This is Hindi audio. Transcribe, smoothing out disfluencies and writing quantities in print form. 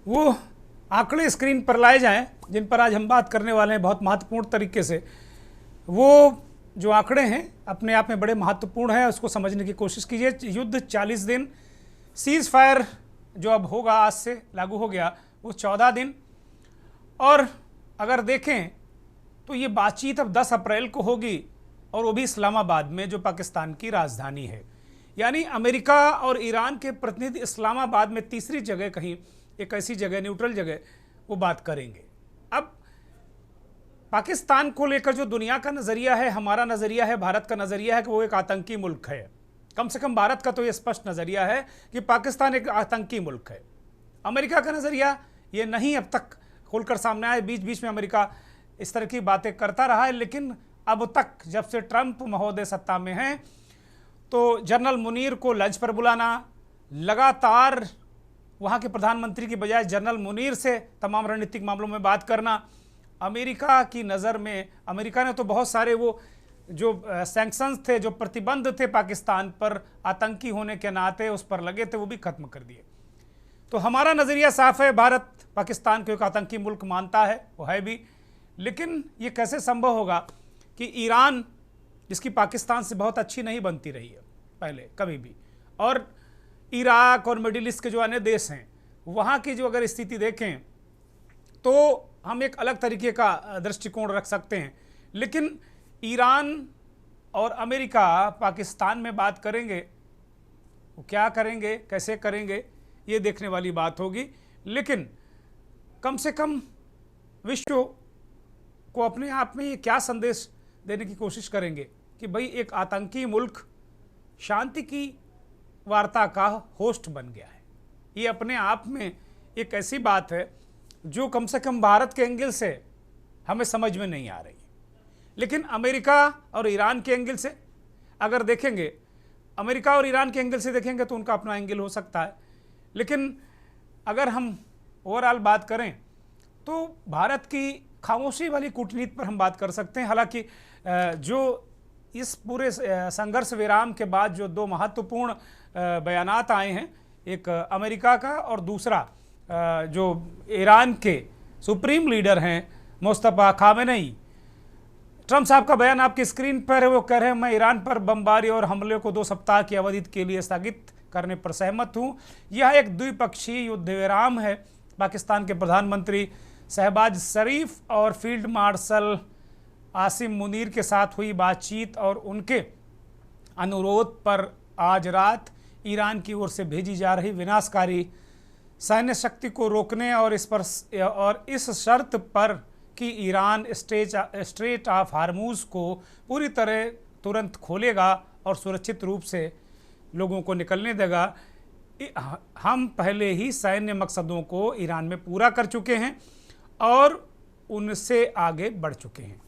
वो आंकड़े स्क्रीन पर लाए जाएं जिन पर आज हम बात करने वाले हैं बहुत महत्वपूर्ण तरीके से। वो जो आंकड़े हैं अपने आप में बड़े महत्वपूर्ण हैं, उसको समझने की कोशिश कीजिए। युद्ध 40 दिन, सीज फायर जो अब होगा आज से लागू हो गया वो 14 दिन, और अगर देखें तो ये बातचीत अब 10 अप्रैल को होगी और वो भी इस्लामाबाद में जो पाकिस्तान की राजधानी है। यानी अमेरिका और ईरान के प्रतिनिधि इस्लामाबाद में तीसरी जगह कहीं एक ऐसी जगह, न्यूट्रल जगह, वो बात करेंगे। अब पाकिस्तान को लेकर जो दुनिया का नज़रिया है, हमारा नज़रिया है, भारत का नज़रिया है कि वो एक आतंकी मुल्क है। कम से कम भारत का तो ये स्पष्ट नज़रिया है कि पाकिस्तान एक आतंकी मुल्क है। अमेरिका का नज़रिया ये नहीं अब तक खुलकर सामने आया, बीच बीच में अमेरिका इस तरह की बातें करता रहा है, लेकिन अब तक जब से ट्रंप महोदय सत्ता में हैं तो जनरल मुनीर को लंच पर बुलाना, लगातार वहाँ के प्रधानमंत्री की बजाय जनरल मुनीर से तमाम रणनीतिक मामलों में बात करना, अमेरिका की नज़र में अमेरिका ने तो बहुत सारे वो जो सैंक्शंस थे, जो प्रतिबंध थे पाकिस्तान पर आतंकी होने के नाते उस पर लगे थे, वो भी खत्म कर दिए। तो हमारा नज़रिया साफ है, भारत पाकिस्तान को एक आतंकी मुल्क मानता है, वो है भी। लेकिन ये कैसे संभव होगा कि ईरान, जिसकी पाकिस्तान से बहुत अच्छी नहीं बनती रही है पहले कभी भी, और इराक और मिडिल ईस्ट के जो अन्य देश हैं वहाँ की जो अगर स्थिति देखें तो हम एक अलग तरीके का दृष्टिकोण रख सकते हैं। लेकिन ईरान और अमेरिका पाकिस्तान में बात करेंगे, वो क्या करेंगे, कैसे करेंगे, ये देखने वाली बात होगी। लेकिन कम से कम विश्व को अपने आप में ये क्या संदेश देने की कोशिश करेंगे कि भाई एक आतंकी मुल्क शांति की वार्ता का होस्ट बन गया है। ये अपने आप में एक ऐसी बात है जो कम से कम भारत के एंगल से हमें समझ में नहीं आ रही। लेकिन अमेरिका और ईरान के एंगल से अगर देखेंगे, अमेरिका और ईरान के एंगल से देखेंगे तो उनका अपना एंगल हो सकता है। लेकिन अगर हम ओवरऑल बात करें तो भारत की खामोशी वाली कूटनीति पर हम बात कर सकते हैं। हालांकि जो इस पूरे संघर्ष विराम के बाद जो दो महत्वपूर्ण बयानात आए हैं, एक अमेरिका का और दूसरा जो ईरान के सुप्रीम लीडर हैं मुस्तफा खामेनेई, ट्रंप साहब का बयान आपकी स्क्रीन पर है। वो कह रहे हैं मैं ईरान पर बमबारी और हमले को 2 सप्ताह की अवधि के लिए स्थगित करने पर सहमत हूँ। यह एक द्विपक्षीय युद्ध विराम है। पाकिस्तान के प्रधानमंत्री शहबाज शरीफ और फील्ड मार्शल आसिम मुनीर के साथ हुई बातचीत और उनके अनुरोध पर आज रात ईरान की ओर से भेजी जा रही विनाशकारी सैन्य शक्ति को रोकने और इस शर्त पर कि ईरान स्ट्रेट ऑफ हार्मूज को पूरी तरह तुरंत खोलेगा और सुरक्षित रूप से लोगों को निकलने देगा। हम पहले ही सैन्य मकसदों को ईरान में पूरा कर चुके हैं और उनसे आगे बढ़ चुके हैं।